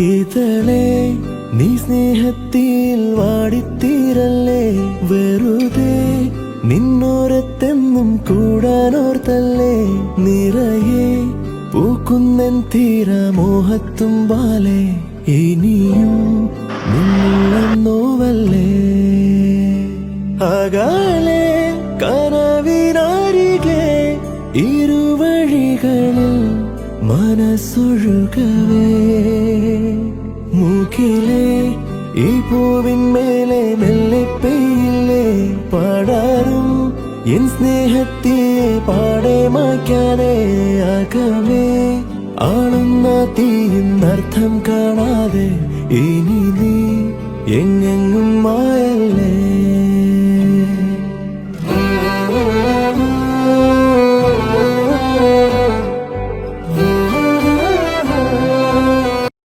ഇതളെ നീ സ്നേഹത്തിൽ വാടിത്തീരല്ലേ, വെറുതെ നിന്നോരത്തെന്നും കൂടാനോർത്തല്ലേ. നിറയെ പൂക്കുന്നൻ തീരമോഹത്തുമ്പാലെ ഇനിയും നിന്നുവല്ലേ. അകാലെ കനവിനരികെ ഇരുവഴികളിൽ മനസ്സൊഴുകവേ, മൂക്കിലെ ഈ പൂവിന്മേലെ മെല്ലെ പെയ്യില്ലേ പാടാറും എൻ സ്നേഹത്തെ പാടെ മായ്ക്കാതെ. അകമേ ആളുന്ന തീയിന്നർത്ഥം കാണാതെ ഇനി നീ എങ്ങെങ്ങും മായല്ലേ.